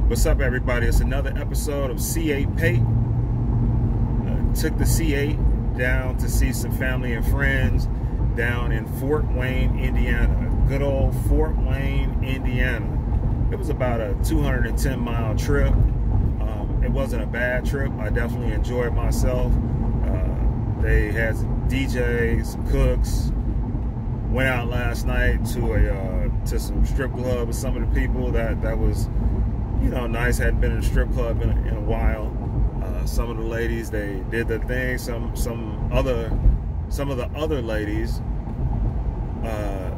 What's up, everybody? It's another episode of C8 Pate. Took the C8 down to see some family and friends down in Fort Wayne, Indiana. Good old Fort Wayne, Indiana. It was about a 210-mile trip. It wasn't a bad trip. I definitely enjoyed myself. They had some DJs, some cooks. Went out last night to some strip club with some of the people. That was, you know, nice. Hadn't been in a strip club in a while. Some of the ladies, they did their thing. Some of the other ladies, I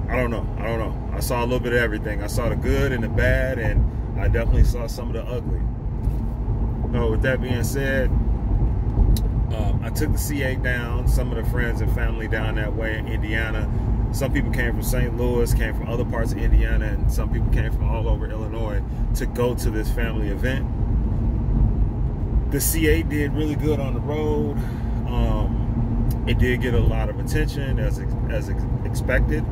don't know. I saw a little bit of everything. I saw the good and the bad, and I definitely saw some of the ugly. So with that being said, I took the C8 down. Some of the friends and family down that way in Indiana. Some people came from St. Louis, came from other parts of Indiana, and some people came from all over Illinois to go to this family event. The C8 did really good on the road. It did get a lot of attention as expected.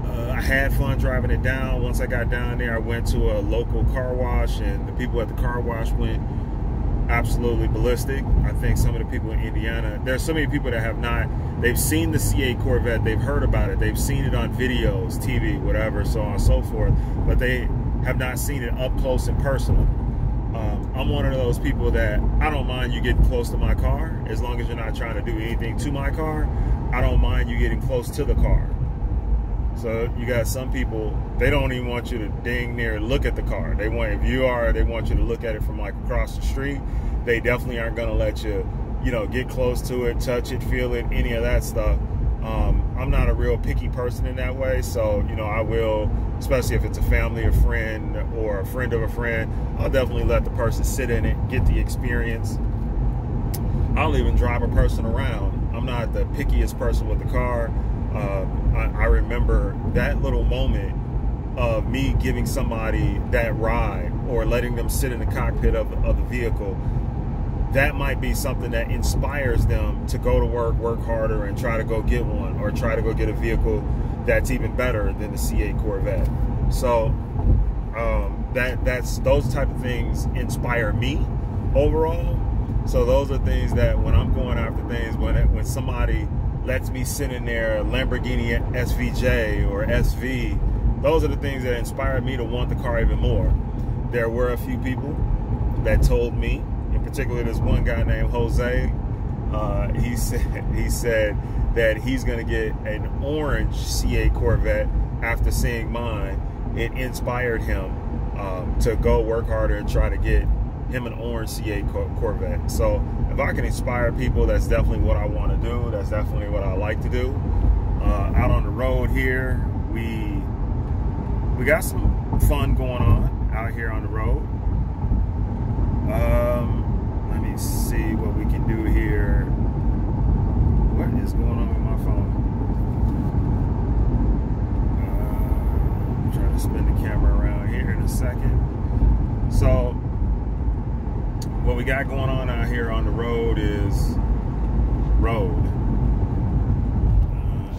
I had fun driving it down. Once I got down there, I went to a local car wash, and the people at the car wash went absolutely ballistic. I think some of the people in Indiana, there's so many people that have not, they've seen the C8 Corvette, they've heard about it, they've seen it on videos, TV, whatever, so on and so forth, but they have not seen it up close and personal. I'm one of those people that I don't mind you getting close to my car as long as you're not trying to do anything to my car. I don't mind you getting close to the car. So you got some people, they don't even want you to dang near look at the car. They want, if you are, they want you to look at it from like across the street. They definitely aren't going to let you, you know, get close to it, touch it, feel it, any of that stuff. I'm not a real picky person in that way. So, you know, I will, especially if it's a family, a friend, or a friend of a friend, I'll definitely let the person sit in it, get the experience. I'll even drive a person around. I'm not the pickiest person with the car. I remember that little moment of me giving somebody that ride or letting them sit in the cockpit of the vehicle. That might be something that inspires them to go to work harder, and try to go get one, or try to go get a vehicle that's even better than the C8 Corvette. So that's those type of things inspire me overall. So those are things that when I'm going after things, when somebody lets me sit in their Lamborghini SVJ or SV, those are the things that inspired me to want the car even more. There were a few people that told me, in particular this one guy named Jose, he said that he's going to get an orange C8 Corvette after seeing mine. It inspired him to go work harder and try to get him an orange C8 Corvette. So if I can inspire people, that's definitely what I want to do. That's definitely what I like to do. Out on the road here, we got some fun going on out here on the road. Let me see what we can do here. What is going on with my phone? I'm trying to spin the camera around here in a second. So what we got going on out here on the road is road.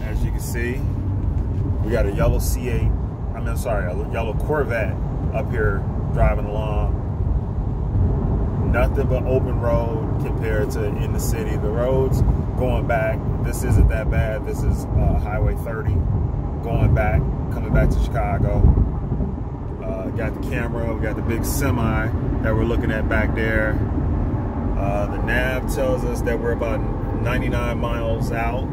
As you can see, we got a yellow C8, a yellow Corvette up here driving along. Nothing but open road compared to in the city. The roads going back, this isn't that bad. This is Highway 30 going back, coming back to Chicago. Got the camera, we got the big semi that we're looking at back there. The nav tells us that we're about 99 miles out.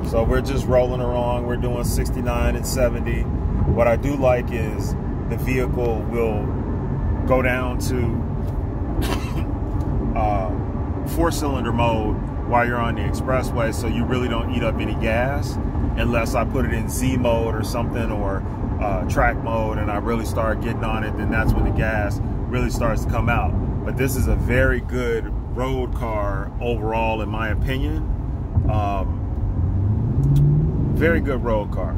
So we're just rolling along. We're doing 69 and 70. What I do like is the vehicle will go down to 4-cylinder mode while you're on the expressway, so you really don't eat up any gas unless I put it in Z mode or something, or track mode, and I really start getting on it. Then that's when the gas really starts to come out. But this is a very good road car overall, in my opinion. Very good road car.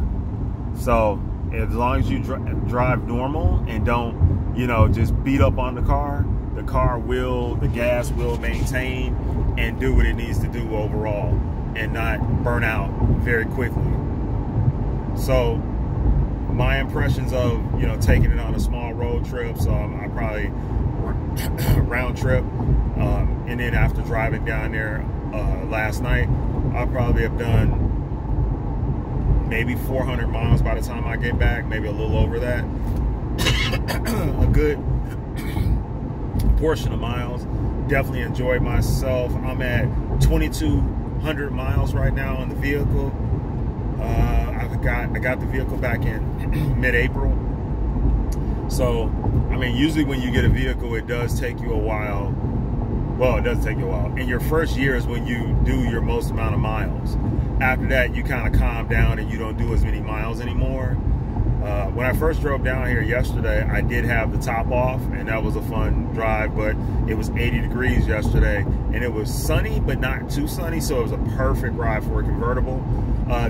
So as long as you drive normal and don't, you know, just beat up on the car will, the gas will maintain and do what it needs to do overall, and not burn out very quickly. So my impressions of, you know, taking it on a small road trip. So I probably round trip, and then after driving down there last night, I'll probably have done maybe 400 miles by the time I get back, maybe a little over that. A good portion of miles. Definitely enjoyed myself. I'm at 2,200 miles right now on the vehicle. I got the vehicle back in mid-April. So, I mean, usually when you get a vehicle, it does take you a while. Well, it does take you a while. And your first year is when you do your most amount of miles. After that, you kind of calm down and you don't do as many miles anymore. When I first drove down here yesterday, I did have the top off, and that was a fun drive, but it was 80 degrees yesterday, and it was sunny, but not too sunny, so it was a perfect ride for a convertible.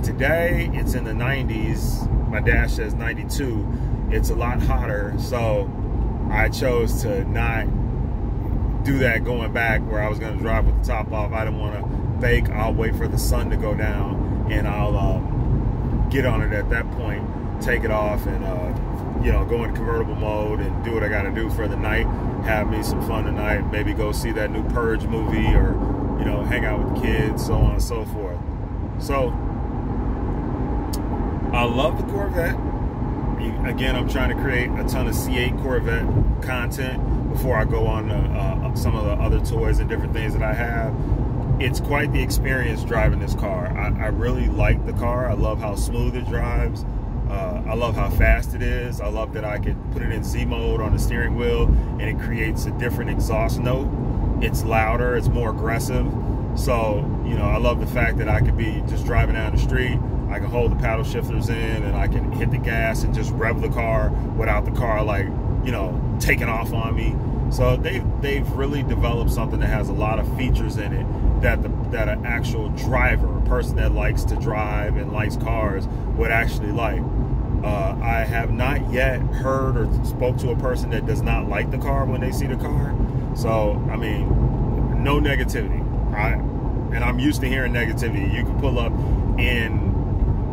Today, it's in the 90s. My dash says 92. It's a lot hotter, so I chose to not do that going back where I was going to drive with the top off. I didn't want to bake. I'll wait for the sun to go down, and I'll get on it at that point, take it off, and you know, go into convertible mode and do what I got to do for the night. Have me some fun tonight. Maybe go see that new Purge movie, or, you know, hang out with the kids, so on and so forth. So I love the Corvette. Again, I'm trying to create a ton of C8 Corvette content before I go on some of the other toys and different things that I have. It's quite the experience driving this car. I really like the car. I love how smooth it drives. I love how fast it is. I love that I can put it in Z mode on the steering wheel and it creates a different exhaust note. It's louder, it's more aggressive. So, you know, I love the fact that I could be just driving down the street. I can hold the paddle shifters in and I can hit the gas and just rev the car without the car, like, you know, taking off on me. So they've really developed something that has a lot of features in it that an actual driver, a person that likes to drive and likes cars, would actually like. I have not yet heard or spoke to a person that does not like the car when they see the car. So, I mean, no negativity. And I'm used to hearing negativity. You can pull up in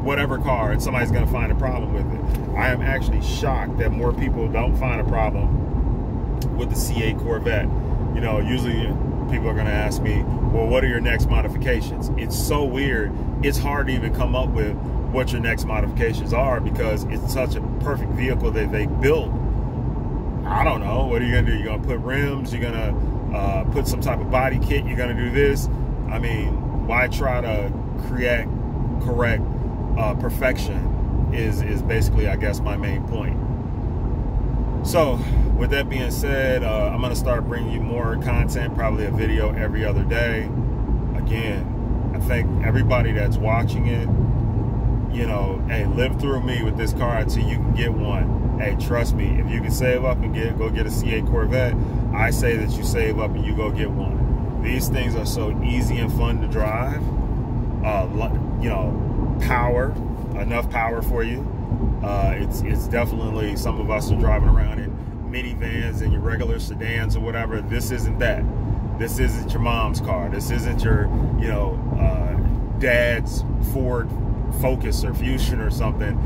whatever car and somebody's going to find a problem with it. I am actually shocked that more people don't find a problem with the C8 Corvette. You know, usually people are going to ask me, well, what are your next modifications? It's so weird. It's hard to even come up with what your next modifications are because it's such a perfect vehicle that they built. I don't know. What are you going to do? You're going to put rims? You're going to put some type of body kit? You're going to do this? I mean, why try to correct perfection is basically, I guess, my main point. So, with that being said, I'm going to start bringing you more content, probably a video every other day. Again, I think everybody that's watching it, you know, hey, live through me with this car until you can get one. Hey, trust me, if you can save up and go get a C8 Corvette, I say that you save up and you go get one. These things are so easy and fun to drive. You know, power, enough power for you. It's definitely, some of us are driving around in minivans and your regular sedans or whatever. This isn't that. This isn't your mom's car. This isn't your, you know, dad's Ford Focus or Fusion or something.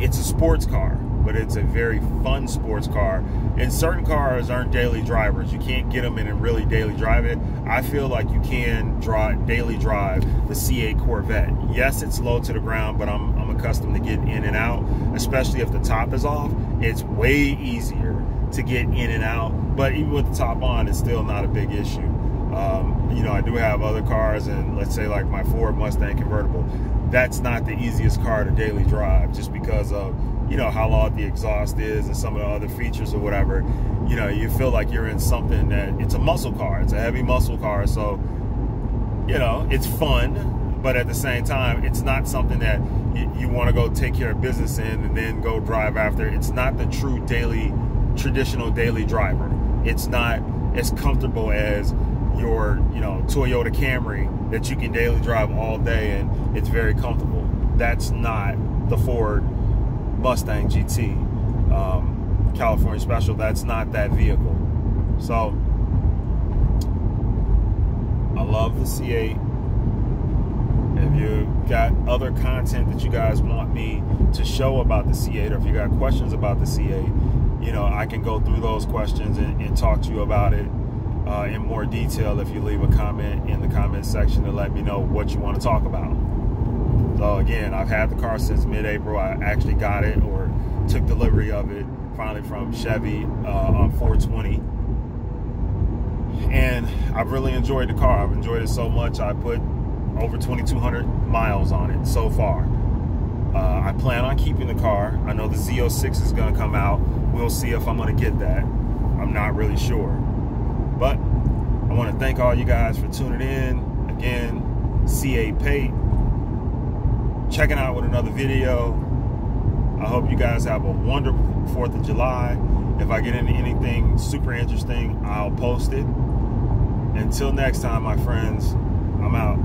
It's a sports car, but it's a very fun sports car. And certain cars aren't daily drivers. You can't get them in and really daily drive it. I feel like you can daily drive the C8 Corvette. Yes, it's low to the ground, but I'm accustomed to getting in and out, especially if the top is off. It's way easier to get in and out, but even with the top on, it's still not a big issue. You know, I do have other cars, and let's say like my Ford Mustang convertible. That's not the easiest car to daily drive, just because of, you know, how loud the exhaust is and some of the other features or whatever. You know, you feel like you're in something that, it's a muscle car. It's a heavy muscle car. So, you know, it's fun, but at the same time, it's not something that you want to go take care of business in and then go drive after. It's not the true traditional daily driver. It's not as comfortable as your, you know, Toyota Camry that you can daily drive all day and it's very comfortable. That's not the Ford Mustang GT California Special. That's not that vehicle. So I love the C8. If you got other content that you guys want me to show about the C8, or if you got questions about the C8, you know, I can go through those questions and talk to you about it in more detail if you leave a comment in the comment section to let me know what you want to talk about. So again, I've had the car since mid-April. I actually got it, or took delivery of it finally from Chevy on 4/20. And I've really enjoyed the car. I've enjoyed it so much, I put over 2,200 miles on it so far. I plan on keeping the car. I know the Z06 is going to come out. We'll see if I'm going to get that. I'm not really sure. But I want to thank all you guys for tuning in. Again, C8 Pate, checking out with another video. I hope you guys have a wonderful 4th of July. If I get into anything super interesting, I'll post it. Until next time, my friends, I'm out.